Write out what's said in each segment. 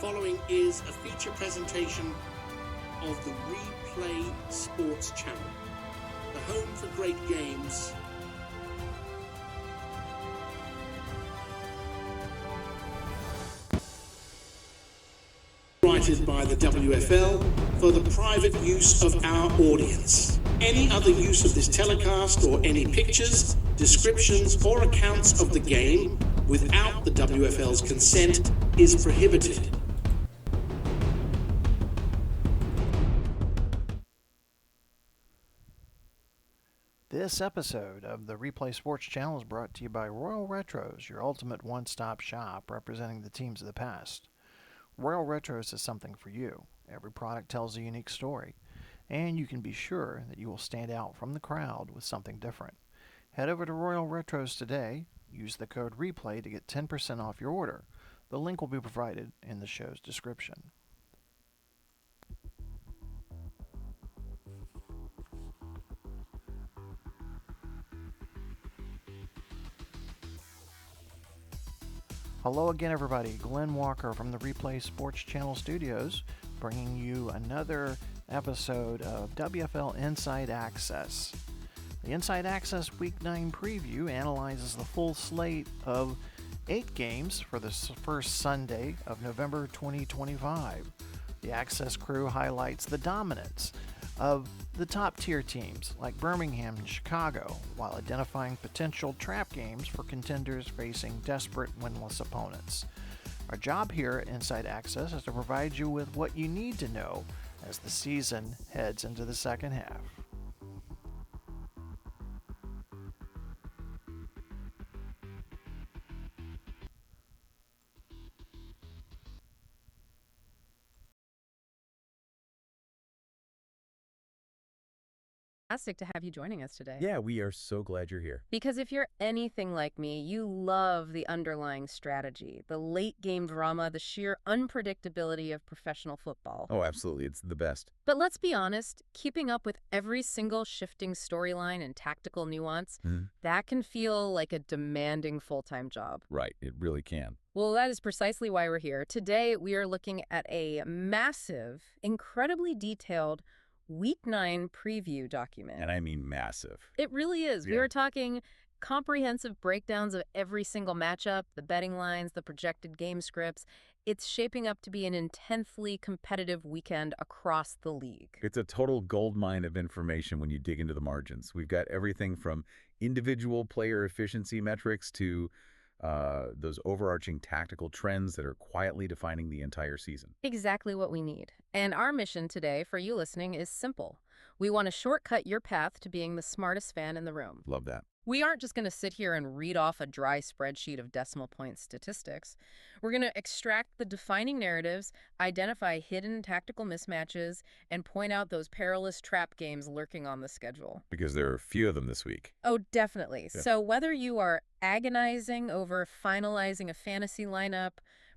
following is a feature presentation of the Replay Sports Channel, the home for great games. Copyrighted by the WFL for the private use of our audience. Any other use of this telecast or any pictures, descriptions, or accounts of the game without the WFL's consent is prohibited. This episode of the Replay Sports Channel is brought to you by Royal Retros, your ultimate one-stop shop representing the teams of the past. Royal Retros is something for you. Every product tells a unique story, and you can be sure that you will stand out from the crowd with something different. Head over to Royal Retros today. Use the code REPLAY to get 10% off your order. The link will be provided in the show's description. Hello again, everybody. Glenn Walker from the Replay Sports Channel Studios, bringing you another episode of WFL Inside Access. The Inside Access Week 9 preview analyzes the full slate of 8 games for the first Sunday of November 2025. The Access crew highlights the dominance of the top-tier teams like Birmingham and Chicago, while identifying potential trap games for contenders facing desperate winless opponents. Our job here at Inside Access is to provide you with what you need to know as the season heads into the second half. Fantastic to have you joining us today. Yeah, we are so glad you're here. Because if you're anything like me, you love the underlying strategy, the late game drama, the sheer unpredictability of professional football. Oh, absolutely. It's the best. But let's be honest, keeping up with every single shifting storyline and tactical nuance, that can feel like a demanding full-time job. Right, it really can. Well, that is precisely why we're here. Today, we are looking at a massive, incredibly detailed Week 9 preview document. And I mean massive. It really is. Yeah. We are talking comprehensive breakdowns of every single matchup, the betting lines, the projected game scripts. It's shaping up to be an intensely competitive weekend across the league. It's a total goldmine of information when you dig into the margins. We've got everything from individual player efficiency metrics to those overarching tactical trends that are quietly defining the entire season. Exactly what we need. And our mission today for you listening is simple. We want to shortcut your path to being the smartest fan in the room. Love that. We aren't just going to sit here and read off a dry spreadsheet of decimal point statistics. We're going to extract the defining narratives, identify hidden tactical mismatches, and point out those perilous trap games lurking on the schedule. Because there are a few of them this week. Oh, definitely. Yeah. So whether you are agonizing over finalizing a fantasy lineup,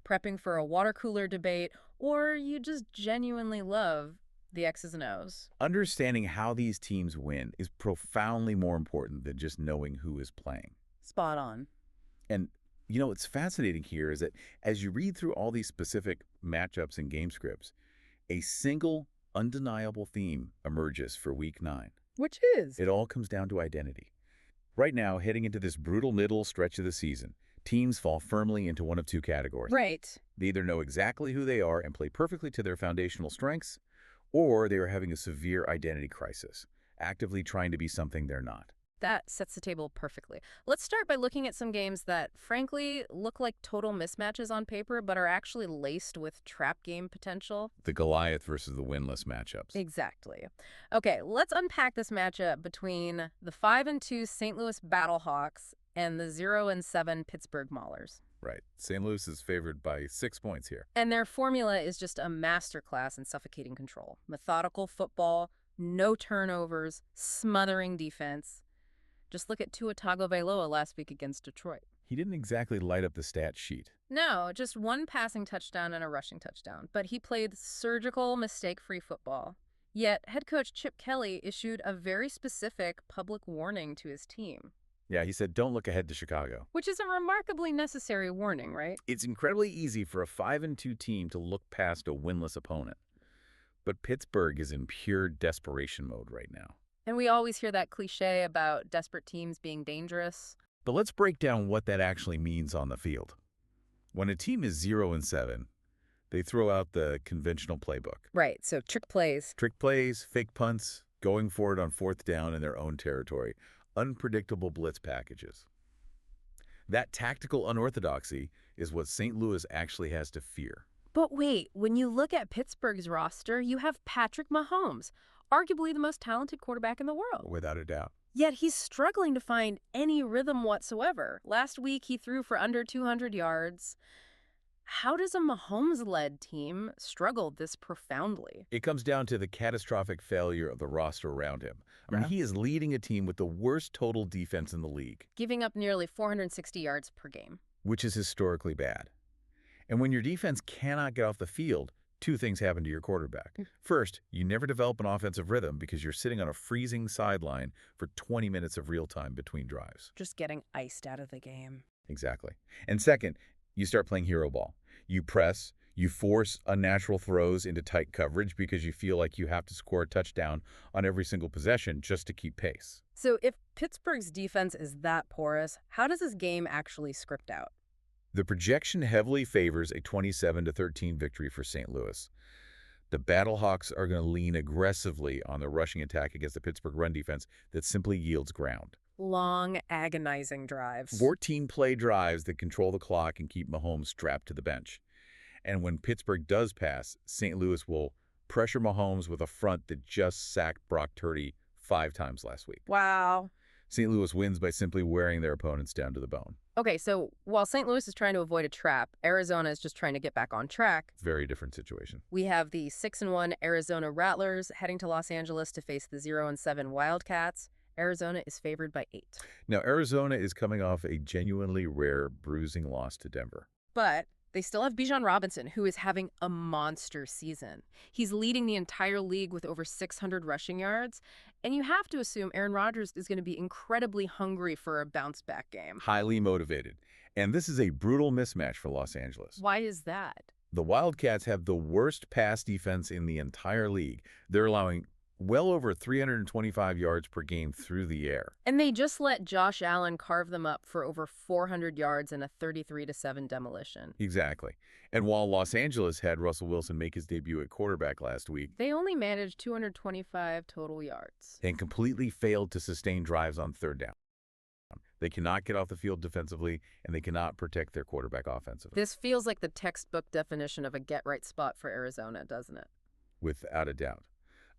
prepping for a water cooler debate, or you just genuinely love the X's and O's. Understanding how these teams win is profoundly more important than just knowing who is playing. Spot on. And, you know, what's fascinating here is that as you read through all these specific matchups and game scripts, a single undeniable theme emerges for Week 9. Which is? It all comes down to identity. Right now, heading into this brutal middle stretch of the season, teams fall firmly into one of two categories. Right. They either know exactly who they are and play perfectly to their foundational strengths, or they are having a severe identity crisis, actively trying to be something they're not. That sets the table perfectly. Let's start by looking at some games that, frankly, look like total mismatches on paper, but are actually laced with trap game potential. The Goliath versus the winless matchups. Exactly. Okay, let's unpack this matchup between the 5-2 St. Louis Battlehawks and the 0-7 Pittsburgh Maulers. Right. St. Louis is favored by 6 points here. And their formula is just a masterclass in suffocating control. Methodical football, no turnovers, smothering defense. Just look at Tua Tagovailoa last week against Detroit. He didn't exactly light up the stat sheet. No, just one passing touchdown and a rushing touchdown. But he played surgical, mistake-free football. Yet, head coach Chip Kelly issued a very specific public warning to his team. Yeah, he said, don't look ahead to Chicago. Which is a remarkably necessary warning, right? It's incredibly easy for a 5-2 team to look past a winless opponent. But Pittsburgh is in pure desperation mode right now. And we always hear that cliche about desperate teams being dangerous. But let's break down what that actually means on the field. When a team is 0-7, they throw out the conventional playbook. Right, so trick plays. Trick plays, fake punts, going for it on 4th down in their own territory, unpredictable blitz packages. That tactical unorthodoxy is what St. Louis actually has to fear. But wait, when you look at Pittsburgh's roster, you have Patrick Mahomes, arguably the most talented quarterback in the world. Without a doubt. Yet he's struggling to find any rhythm whatsoever. Last week, he threw for under 200 yards. How does a Mahomes-led team struggle this profoundly? It comes down to the catastrophic failure of the roster around him. I mean, he is leading a team with the worst total defense in the league, Giving up nearly 460 yards per game. which is historically bad. And when your defense cannot get off the field, two things happen to your quarterback. First, you never develop an offensive rhythm because you're sitting on a freezing sideline for 20 minutes of real time between drives. Just getting iced out of the game. Exactly. And second, you start playing hero ball. You press, you force unnatural throws into tight coverage because you feel like you have to score a touchdown on every single possession just to keep pace. So if Pittsburgh's defense is that porous, how does this game actually script out? The projection heavily favors a 27-13 victory for St. Louis. The Battlehawks are going to lean aggressively on the rushing attack against the Pittsburgh run defense that simply yields ground. Long, agonizing drives. 14-play drives that control the clock and keep Mahomes strapped to the bench. And when Pittsburgh does pass, St. Louis will pressure Mahomes with a front that just sacked Brock Purdy 5 times last week. Wow. St. Louis wins by simply wearing their opponents down to the bone. Okay, so while St. Louis is trying to avoid a trap, Arizona is just trying to get back on track. Very different situation. We have the 6-1 Arizona Rattlers heading to Los Angeles to face the 0-7 Wildcats. Arizona is favored by 8. Now, Arizona is coming off a genuinely rare bruising loss to Denver. But they still have Bijan Robinson, who is having a monster season. He's leading the entire league with over 600 rushing yards. And you have to assume Aaron Rodgers is going to be incredibly hungry for a bounce-back game. Highly motivated. And this is a brutal mismatch for Los Angeles. Why is that? The Wildcats have the worst pass defense in the entire league. They're allowing well over 325 yards per game through the air. And they just let Josh Allen carve them up for over 400 yards in a 33-7 demolition. Exactly. And while Los Angeles had Russell Wilson make his debut at quarterback last week, They only managed 225 total yards. and completely failed to sustain drives on 3rd down. They cannot get off the field defensively, and they cannot protect their quarterback offensively. This feels like the textbook definition of a get-right spot for Arizona, doesn't it? Without a doubt.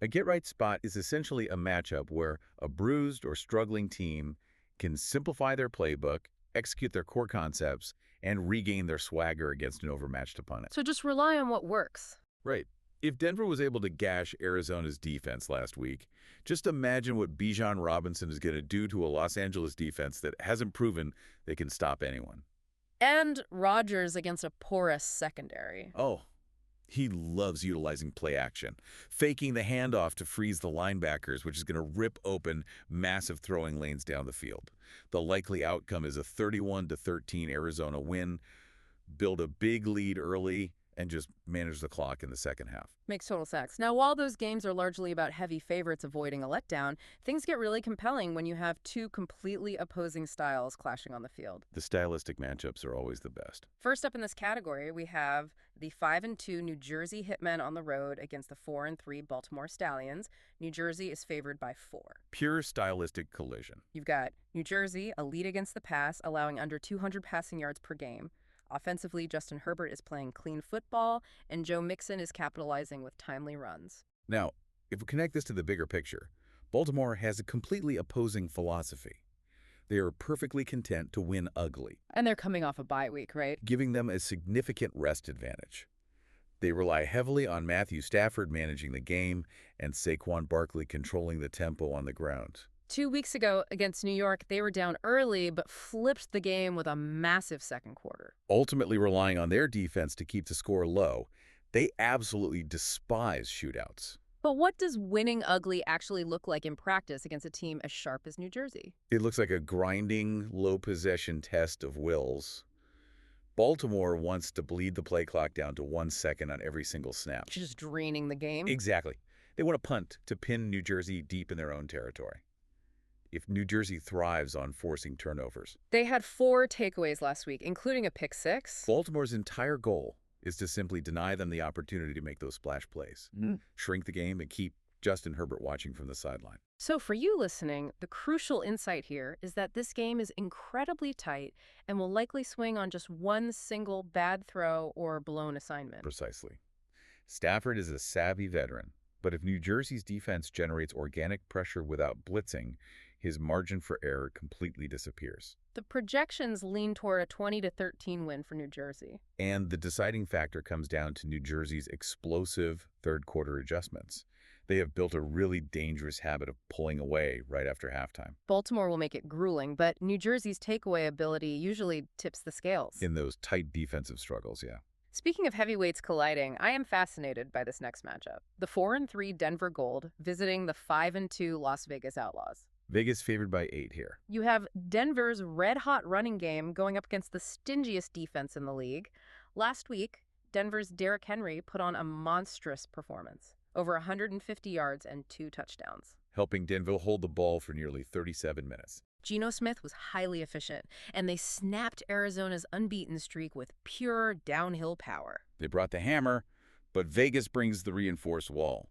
A get-right spot is essentially a matchup where a bruised or struggling team can simplify their playbook, execute their core concepts, and regain their swagger against an overmatched opponent. So just rely on what works. Right. If Denver was able to gash Arizona's defense last week, just imagine what Bijan Robinson is going to do to a Los Angeles defense that hasn't proven they can stop anyone. And Rodgers against a porous secondary. Oh, he loves utilizing play action, faking the handoff to freeze the linebackers, which is going to rip open massive throwing lanes down the field. The likely outcome is a 31-13 Arizona win, build a big lead early, and just manage the clock in the second half. Makes total sense. Now, while those games are largely about heavy favorites avoiding a letdown, things get really compelling when you have two completely opposing styles clashing on the field. The stylistic matchups are always the best. First up in this category, we have the 5-2 New Jersey Hitmen on the road against the 4-3 Baltimore Stallions. New Jersey is favored by 4. Pure stylistic collision. You've got New Jersey, a lead against the pass, allowing under 200 passing yards per game. Offensively, Justin Herbert is playing clean football, and Joe Mixon is capitalizing with timely runs. Now, if we connect this to the bigger picture, Baltimore has a completely opposing philosophy. They are perfectly content to win ugly, And they're coming off a bye week, right? giving them a significant rest advantage. They rely heavily on Matthew Stafford managing the game and Saquon Barkley controlling the tempo on the ground. 2 weeks ago against New York, they were down early, but flipped the game with a massive second quarter. Ultimately relying on their defense to keep the score low, they absolutely despise shootouts. But what does winning ugly actually look like in practice against a team as sharp as New Jersey? It looks like a grinding, low-possession test of wills. Baltimore wants to bleed the play clock down to 1 second on every single snap. Just draining the game? Exactly. They want to punt to pin New Jersey deep in their own territory. If New Jersey thrives on forcing turnovers, They had 4 takeaways last week, including a pick 6. Baltimore's entire goal is to simply deny them the opportunity to make those splash plays, shrink the game, and keep Justin Herbert watching from the sideline. So for you listening, the crucial insight here is that this game is incredibly tight and will likely swing on just one single bad throw or blown assignment. Precisely. Stafford is a savvy veteran, but if New Jersey's defense generates organic pressure without blitzing, his margin for error completely disappears. The projections lean toward a 20-13 win for New Jersey. And the deciding factor comes down to New Jersey's explosive third-quarter adjustments. They have built a really dangerous habit of pulling away right after halftime. Baltimore will make it grueling, but New Jersey's takeaway ability usually tips the scales. In those tight defensive struggles, yeah. Speaking of heavyweights colliding, I am fascinated by this next matchup. The 4-3 Denver Gold visiting the 5-2 Las Vegas Outlaws. Vegas favored by 8 here. You have Denver's red-hot running game going up against the stingiest defense in the league. Last week, Denver's Derrick Henry put on a monstrous performance. Over 150 yards and 2 touchdowns. Helping Denver hold the ball for nearly 37 minutes. Geno Smith was highly efficient, and they snapped Arizona's unbeaten streak with pure downhill power. They brought the hammer, but Vegas brings the reinforced wall.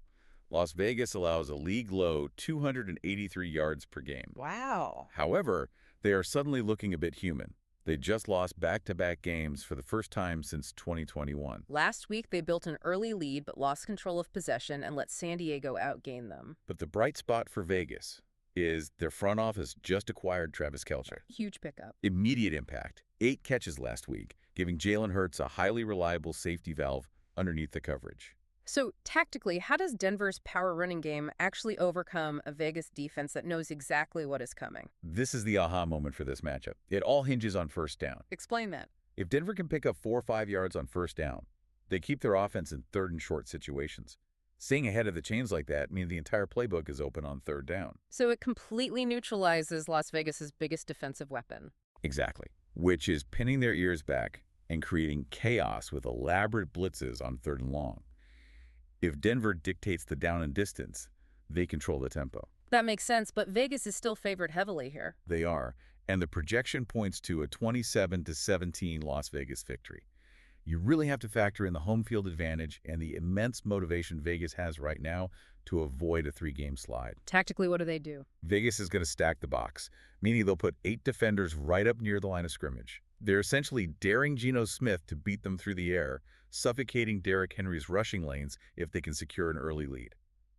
Las Vegas allows a league-low 283 yards per game. Wow. However, they are suddenly looking a bit human. They just lost back-to-back games for the first time since 2021. Last week, they built an early lead but lost control of possession and let San Diego outgain them. But the bright spot for Vegas is their front office just acquired Travis Kelce. Huge pickup. Immediate impact. 8 catches last week, giving Jalen Hurts a highly reliable safety valve underneath the coverage. So, tactically, how does Denver's power running game actually overcome a Vegas defense that knows exactly what is coming? This is the aha moment for this matchup. It all hinges on first down. Explain that. If Denver can pick up 4 or 5 yards on first down, they keep their offense in third and short situations. Staying ahead of the chains like that means the entire playbook is open on third down. So it completely neutralizes Las Vegas's biggest defensive weapon. Exactly. Which is pinning their ears back and creating chaos with elaborate blitzes on third and long. If Denver dictates the down and distance, they control the tempo. That makes sense, but Vegas is still favored heavily here. They are, and the projection points to a 27-17 Las Vegas victory. You really have to factor in the home field advantage and the immense motivation Vegas has right now to avoid a 3-game slide. Tactically, what do they do? Vegas is going to stack the box, meaning they'll put 8 defenders right up near the line of scrimmage. They're essentially daring Geno Smith to beat them through the air, suffocating Derrick Henry's rushing lanes if they can secure an early lead.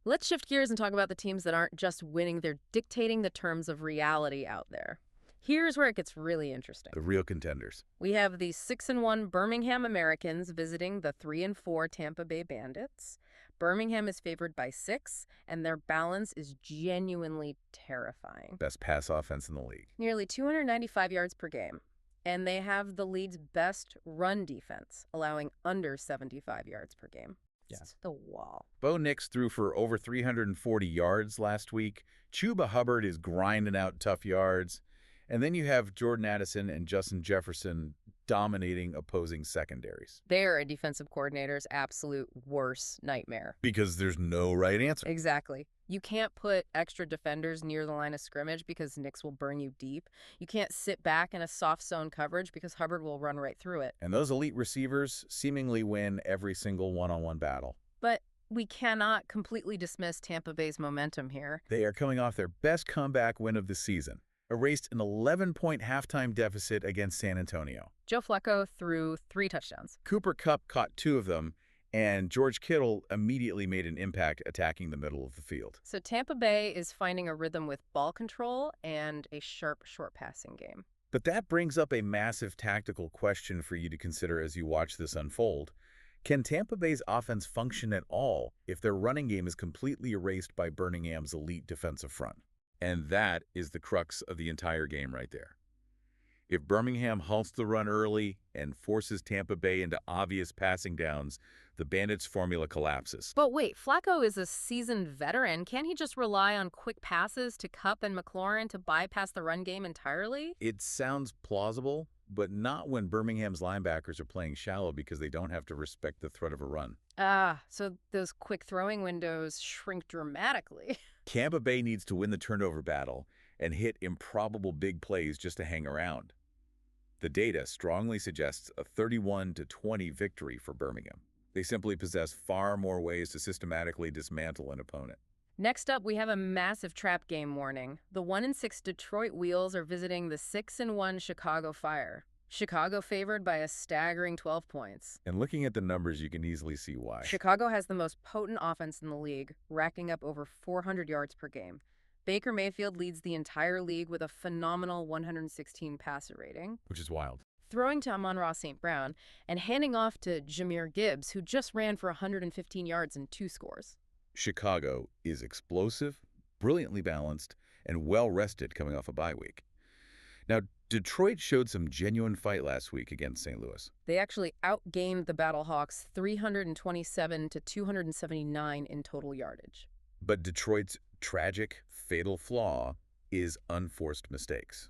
Let's shift gears and talk about the teams that aren't just winning, they're dictating the terms of reality out there. Here's where it gets really interesting. The real contenders. We have the 6-1 Birmingham Americans visiting the 3-4 Tampa Bay Bandits. Birmingham is favored by 6, and their balance is genuinely terrifying. Best pass offense in the league. Nearly 295 yards per game. And they have the league's best run defense, allowing under 75 yards per game. It's the wall. Bo Nix threw for over 340 yards last week. Chuba Hubbard is grinding out tough yards. And then you have Jordan Addison and Justin Jefferson dominating opposing secondaries. They're a defensive coordinator's absolute worst nightmare. Because there's no right answer. Exactly. You can't put extra defenders near the line of scrimmage because Nix will burn you deep. You can't sit back in a soft zone coverage because Hubbard will run right through it. And those elite receivers seemingly win every single one-on-one battle. But we cannot completely dismiss Tampa Bay's momentum here. They are coming off their best comeback win of the season. Erased an 11-point halftime deficit against San Antonio. Joe Flacco threw 3 touchdowns. Cooper Kupp caught 2 of them, and George Kittle immediately made an impact attacking the middle of the field. So Tampa Bay is finding a rhythm with ball control and a sharp short passing game. But that brings up a massive tactical question for you to consider as you watch this unfold. Can Tampa Bay's offense function at all if their running game is completely erased by Birmingham's elite defensive front? And that is the crux of the entire game right there. If Birmingham halts the run early and forces Tampa Bay into obvious passing downs, the the Bandits' formula collapses. But wait, Flacco is a seasoned veteran. Can't he just rely on quick passes to Kupp and McLaurin to bypass the run game entirely? It sounds plausible, but not when Birmingham's linebackers are playing shallow because they don't have to respect the threat of a run. So those quick throwing windows shrink dramatically. Tampa Bay needs to win the turnover battle and hit improbable big plays just to hang around. The data strongly suggests a 31-20 victory for Birmingham. They simply possess far more ways to systematically dismantle an opponent. Next up, we have a massive trap game warning. The 1-6 Detroit Wheels are visiting the 6-1 Chicago Fire. Chicago favored by a staggering 12 points. And looking at the numbers, you can easily see why. Chicago has the most potent offense in the league, racking up over 400 yards per game. Baker Mayfield leads the entire league with a phenomenal 116 passer rating, Which is wild. throwing to Amon-Ra St. Brown and handing off to Jahmyr Gibbs, who just ran for 115 yards and 2 scores. Chicago is explosive, brilliantly balanced, and well-rested coming off a bye week. Now, Detroit showed some genuine fight last week against St. Louis. They actually outgained the Battlehawks 327 to 279 in total yardage. But Detroit's tragic, fatal flaw is unforced mistakes.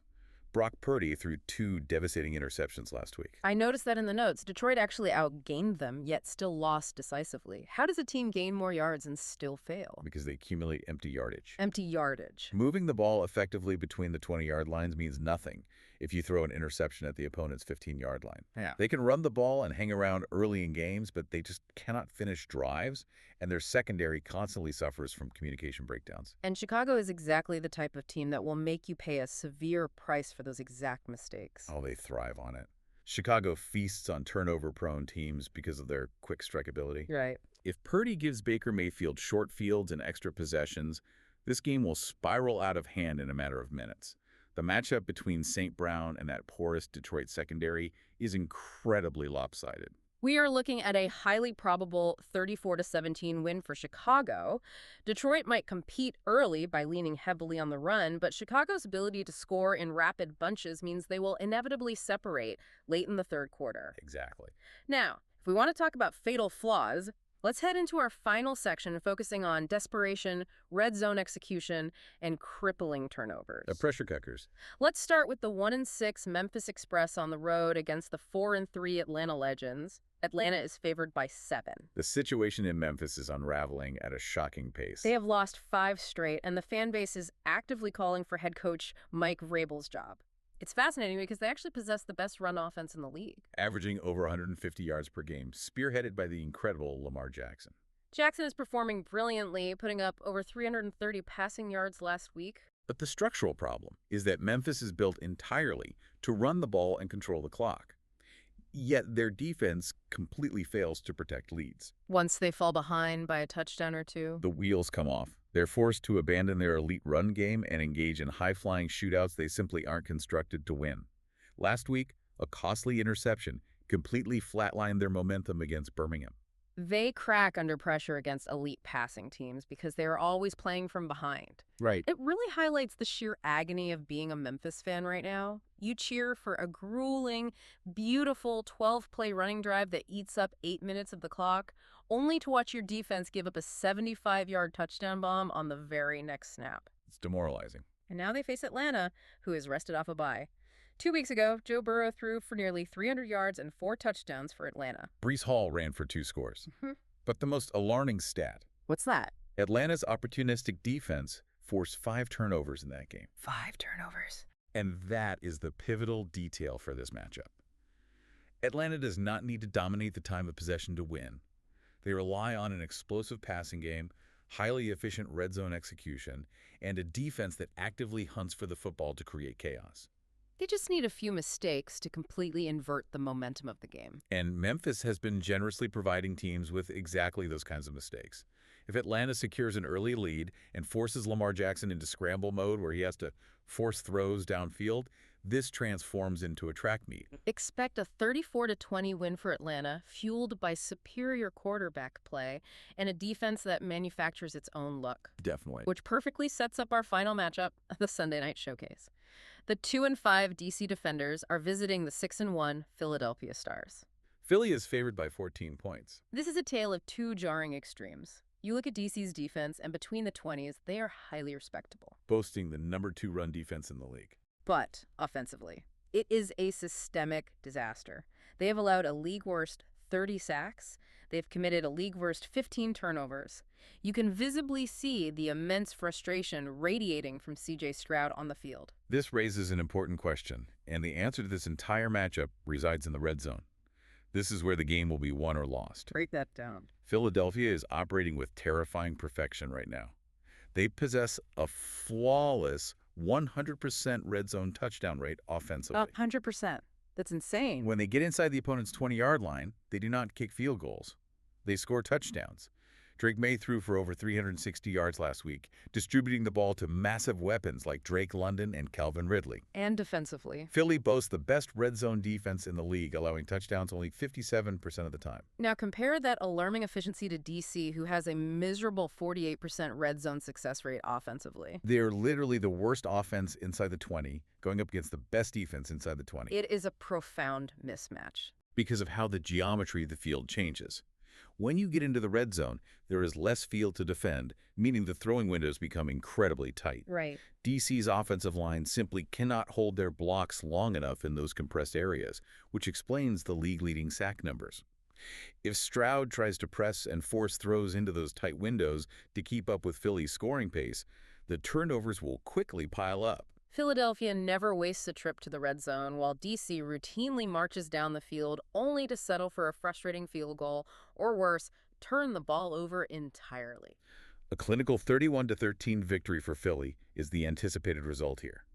Brock Purdy threw 2 devastating interceptions last week. I noticed that in the notes. Detroit actually outgained them, yet still lost decisively. How does a team gain more yards and still fail? Because they accumulate empty yardage. Empty yardage. Moving the ball effectively between the 20-yard lines means nothing if you throw an interception at the opponent's 15-yard line. Yeah. They can run the ball and hang around early in games, but they just cannot finish drives, and their secondary constantly suffers from communication breakdowns. And Chicago is exactly the type of team that will make you pay a severe price for those exact mistakes. Oh, they thrive on it. Chicago feasts on turnover-prone teams because of their quick strike ability. Right. If Purdy gives Baker Mayfield short fields and extra possessions, this game will spiral out of hand in a matter of minutes. The matchup between St. Brown and that porous Detroit secondary is incredibly lopsided. We are looking at a highly probable 34-17 win for Chicago. Detroit might compete early by leaning heavily on the run, but Chicago's ability to score in rapid bunches means they will inevitably separate late in the third quarter. Exactly. Now, if we want to talk about fatal flaws, let's head into our final section focusing on desperation, red zone execution, and crippling turnovers. Pressure cookers. Let's start with the 1-6 Memphis Express on the road against the 4-3 Atlanta Legends. Atlanta is favored by 7. The situation in Memphis is unraveling at a shocking pace. They have lost 5 straight, and the fan base is actively calling for head coach Mike Vrabel's job. It's fascinating because they actually possess the best run offense in the league. Averaging over 150 yards per game, spearheaded by the incredible Lamar Jackson. Jackson is performing brilliantly, putting up over 330 passing yards last week. But the structural problem is that Memphis is built entirely to run the ball and control the clock. Yet their defense completely fails to protect leads. Once they fall behind by a touchdown or two, The wheels come off. They're forced to abandon their elite run game and engage in high-flying shootouts they simply aren't constructed to win. Last week, a costly interception completely flatlined their momentum against Birmingham. they crack under pressure against elite passing teams because they are always playing from behind. Right. It really highlights the sheer agony of being a Memphis fan right now. You cheer for a grueling, beautiful 12-play running drive that eats up 8 minutes of the clock, only to watch your defense give up a 75-yard touchdown bomb on the very next snap. It's demoralizing. And now they face Atlanta, who is rested off a bye. 2 weeks ago, Joe Burrow threw for nearly 300 yards and 4 touchdowns for Atlanta. Breece Hall ran for 2 scores. Mhm. But the most alarming stat, What's that? Atlanta's opportunistic defense forced 5 turnovers in that game. 5 turnovers. And that is the pivotal detail for this matchup. Atlanta does not need to dominate the time of possession to win. They rely on an explosive passing game, highly efficient red zone execution, and a defense that actively hunts for the football to create chaos. They just need a few mistakes to completely invert the momentum of the game. And Memphis has been generously providing teams with exactly those kinds of mistakes. If Atlanta secures an early lead and forces Lamar Jackson into scramble mode where he has to force throws downfield, this transforms into a track meet. Expect a 34-20 win for Atlanta, fueled by superior quarterback play and a defense that manufactures its own look, Definitely. which perfectly sets up our final matchup, the Sunday Night Showcase. The 2-5 DC Defenders are visiting the 6-1 Philadelphia Stars. Philly is favored by 14 points. This is a tale of two jarring extremes. You look at DC's defense, and between the 20s, they are highly respectable. Boasting the #2 run defense in the league. But offensively, it is a systemic disaster. They have allowed a league-worst 30 sacks. They've committed a league-worst 15 turnovers. You can visibly see the immense frustration radiating from C.J. Stroud on the field. This raises an important question, and the answer to this entire matchup resides in the red zone. This is where the game will be won or lost. Break that down. Philadelphia is operating with terrifying perfection right now. They possess a flawless 100% red zone touchdown rate offensively. 100%. That's insane. When they get inside the opponent's 20-yard line, they do not kick field goals. They score touchdowns. Drake May threw for over 360 yards last week, distributing the ball to massive weapons like Drake London and Calvin Ridley. And defensively. Philly boasts the best red zone defense in the league, allowing touchdowns only 57% of the time. Now compare that alarming efficiency to DC, who has a miserable 48% red zone success rate offensively. They're literally the worst offense inside the 20, going up against the best defense inside the 20. It is a profound mismatch. Because of how the geometry of the field changes. When you get into the red zone, there is less field to defend, meaning the throwing windows become incredibly tight. Right. DC's offensive line simply cannot hold their blocks long enough in those compressed areas, which explains the league-leading sack numbers. If Stroud tries to press and force throws into those tight windows to keep up with Philly's scoring pace, the turnovers will quickly pile up. Philadelphia never wastes a trip to the red zone, while DC routinely marches down the field only to settle for a frustrating field goal, or worse, turn the ball over entirely. A clinical 31-13 victory for Philly is the anticipated result here.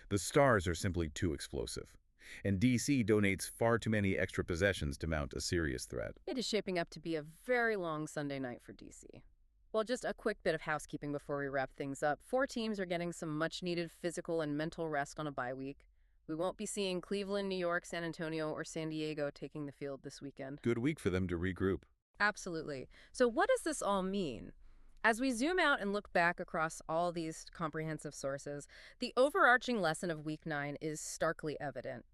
The Stars are simply too explosive, and DC donates far too many extra possessions to mount a serious threat. It is shaping up to be a very long Sunday night for DC. Well, just a quick bit of housekeeping before we wrap things up. 4 teams are getting some much-needed physical and mental rest on a bye week. We won't be seeing Cleveland, New York, San Antonio, or San Diego taking the field this weekend. Good week for them to regroup. Absolutely. So what does this all mean? As we zoom out and look back across all these comprehensive sources, the overarching lesson of Week 9 is starkly evident.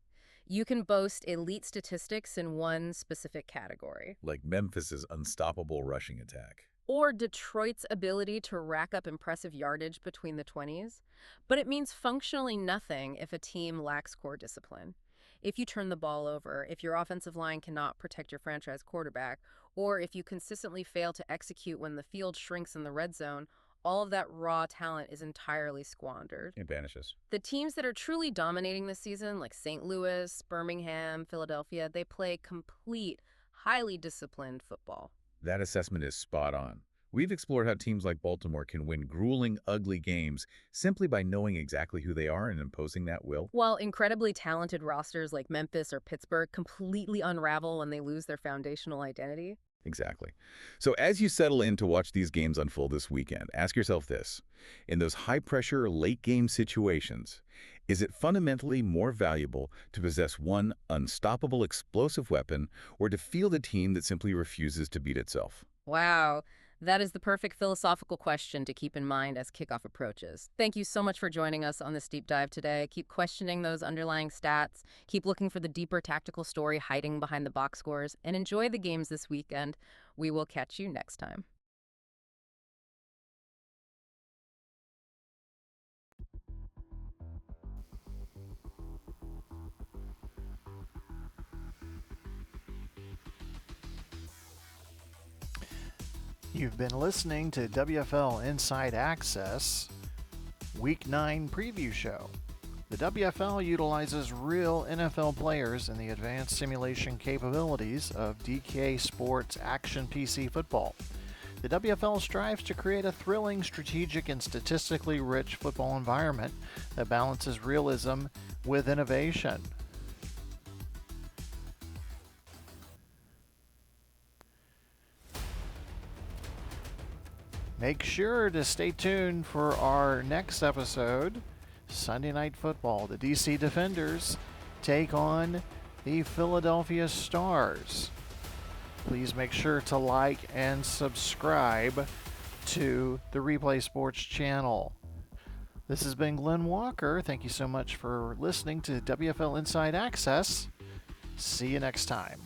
You can boast elite statistics in one specific category. Like Memphis's unstoppable rushing attack. Or Detroit's ability to rack up impressive yardage between the 20s. But it means functionally nothing if a team lacks core discipline. If you turn the ball over, if your offensive line cannot protect your franchise quarterback, or if you consistently fail to execute when the field shrinks in the red zone, all of that raw talent is entirely squandered. It vanishes. The teams that are truly dominating this season, like St. Louis, Birmingham, Philadelphia, they play complete, highly disciplined football. That assessment is spot on. We've explored how teams like Baltimore can win grueling, ugly games simply by knowing exactly who they are and imposing that will. While incredibly talented rosters like Memphis or Pittsburgh completely unravel when they lose their foundational identity. Exactly. So as you settle in to watch these games unfold this weekend, ask yourself this. In those high-pressure, late-game situations, is it fundamentally more valuable to possess one unstoppable explosive weapon or to field a team that simply refuses to beat itself? Wow. That is the perfect philosophical question to keep in mind as kickoff approaches. Thank you so much for joining us on this deep dive today. Keep questioning those underlying stats, keep looking for the deeper tactical story hiding behind the box scores, and enjoy the games this weekend. We will catch you next time. You've been listening to WFL Inside Access Week 9 Preview Show. The WFL utilizes real NFL players and the advanced simulation capabilities of DK Sports Action PC Football. The WFL strives to create a thrilling, strategic, and statistically rich football environment that balances realism with innovation. Make sure to stay tuned for our next episode, Sunday Night Football. The DC Defenders take on the Philadelphia Stars. Please make sure to like and subscribe to the Replay Sports channel. This has been Glenn Walker. Thank you so much for listening to WFL Inside Access. See you next time.